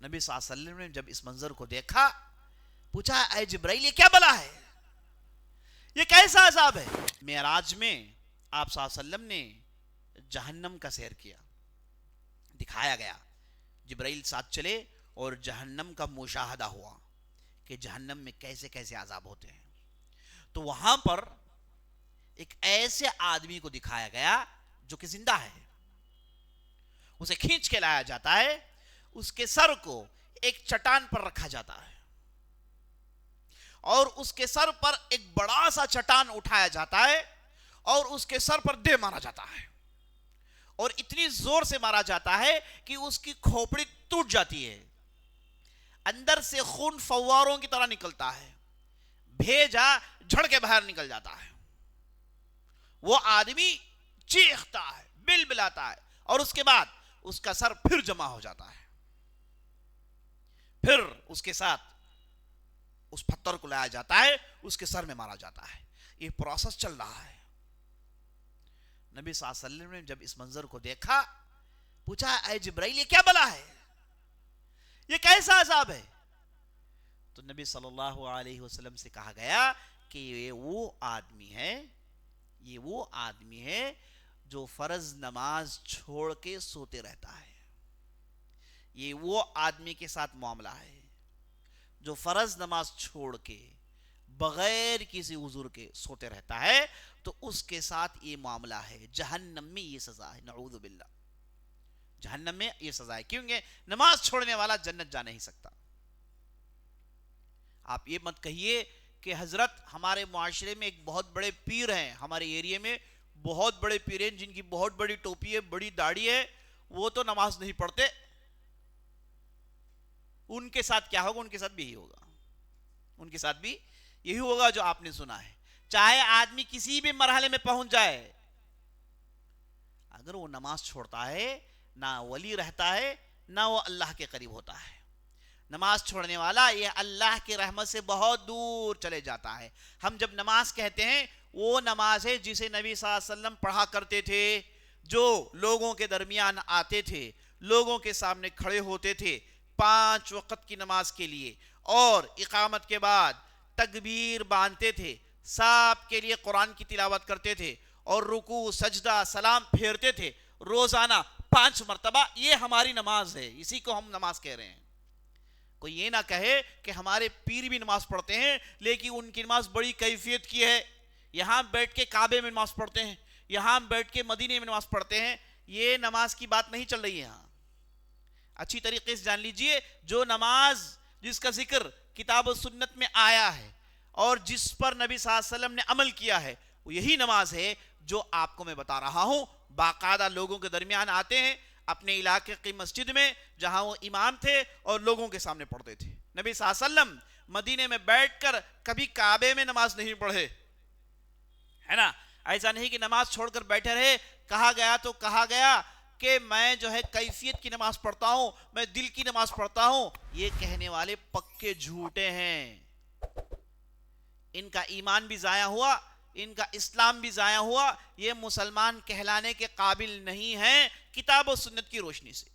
نبی صلی اللہ علیہ وسلم نے جب اس منظر کو دیکھا پوچھا اے جبرائیل یہ کیا بلا ہے، یہ کیسا عذاب ہے؟ معراج میں آپ صلی اللہ علیہ وسلم نے جہنم کا سیر کیا، دکھایا گیا، جبرائیل ساتھ چلے اور جہنم کا مشاہدہ ہوا کہ جہنم میں کیسے کیسے عذاب ہوتے ہیں. تو وہاں پر ایک ایسے آدمی کو دکھایا گیا جو کہ زندہ ہے، اسے کھینچ کے لایا جاتا ہے، اس کے سر کو ایک چٹان پر رکھا جاتا ہے اور اس کے سر پر ایک بڑا سا چٹان اٹھایا جاتا ہے اور اس کے سر پر دے مارا جاتا ہے اور اتنی زور سے مارا جاتا ہے کہ اس کی کھوپڑی ٹوٹ جاتی ہے، اندر سے خون فواروں کی طرح نکلتا ہے، بھیجا جھڑ کے باہر نکل جاتا ہے. وہ آدمی چیختا ہے، بل بلاتا ہے اور اس کے بعد اس کا سر پھر جمع ہو جاتا ہے، پھر اس کے ساتھ اس پتھر کو لایا جاتا ہے، اس کے سر میں مارا جاتا ہے. یہ پروسیس چل رہا ہے. نبی صلی اللہ علیہ وسلم نے جب اس منظر کو دیکھا پوچھا اے جبرائیل یہ کیا بلا ہے، یہ کیسا عذاب ہے؟ تو نبی صلی اللہ علیہ وسلم سے کہا گیا کہ یہ وہ آدمی ہے جو فرض نماز چھوڑ کے سوتے رہتا ہے. یہ وہ آدمی کے ساتھ معاملہ ہے جو فرض نماز چھوڑ کے بغیر کسی عذر کے سوتے رہتا ہے، تو اس کے ساتھ یہ معاملہ ہے. جہنم میں یہ سزا ہے، نعوذ باللہ، جہنم میں یہ سزا ہے، کیونکہ نماز چھوڑنے والا جنت جا نہیں سکتا. آپ یہ مت کہیے کہ حضرت ہمارے معاشرے میں ایک بہت بڑے پیر ہیں، ہمارے ایریے میں بہت بڑے پیر ہیں جن کی بہت بڑی ٹوپی ہے، بڑی داڑھی ہے، وہ تو نماز نہیں پڑھتے. ان کے ساتھ کیا ہوگا؟ ان کے ساتھ بھی یہی ہوگا، ان کے ساتھ بھی یہی ہوگا جو آپ نے سنا ہے. چاہے آدمی کسی بھی مرحلے میں پہنچ جائے، اگر وہ نماز چھوڑتا ہے نہ ولی رہتا ہے نہ وہ اللہ کے قریب ہوتا ہے. نماز چھوڑنے والا یہ اللہ کی رحمت سے بہت دور چلے جاتا ہے. ہم جب نماز کہتے ہیں وہ نماز ہے جسے نبی صلی اللہ علیہ وسلم پڑھا کرتے تھے، جو لوگوں کے درمیان آتے تھے، لوگوں کے سامنے کھڑے ہوتے تھے 5 وقت کی نماز کے لیے، اور اقامت کے بعد تکبیر باندھتے تھے، سب کے لیے قرآن کی تلاوت کرتے تھے اور رکوع سجدہ سلام پھیرتے تھے روزانہ 5 مرتبہ. یہ ہماری نماز ہے، اسی کو ہم نماز کہہ رہے ہیں. کوئی یہ نہ کہے کہ ہمارے پیر بھی نماز پڑھتے ہیں لیکن ان کی نماز بڑی کیفیت کی ہے، یہاں بیٹھ کے کعبے میں نماز پڑھتے ہیں، یہاں بیٹھ کے مدینے میں نماز پڑھتے ہیں. یہ نماز کی بات نہیں چل رہی ہے. یہاں اچھی طریقے سے جان لیجئے، جو نماز جس کا ذکر کتاب و سنت میں آیا ہے اور جس پر نبی صلی اللہ علیہ وسلم نے عمل کیا ہے، وہ یہی نماز ہے جو آپ کو میں بتا رہا ہوں. باقاعدہ لوگوں کے درمیان آتے ہیں اپنے علاقے کی مسجد میں جہاں وہ امام تھے اور لوگوں کے سامنے پڑھتے تھے. نبی صلی اللہ علیہ وسلم مدینے میں بیٹھ کر کبھی کعبے میں نماز نہیں پڑھے، ہے نا. ایسا نہیں کہ نماز چھوڑ کر بیٹھے رہے. کہا گیا تو کہا گیا کہ میں جو ہے کیفیت کی نماز پڑھتا ہوں، میں دل کی نماز پڑھتا ہوں. یہ کہنے والے پکے جھوٹے ہیں. ان کا ایمان بھی ضائع ہوا، ان کا اسلام بھی ضائع ہوا. یہ مسلمان کہلانے کے قابل نہیں ہیں کتاب و سنت کی روشنی سے.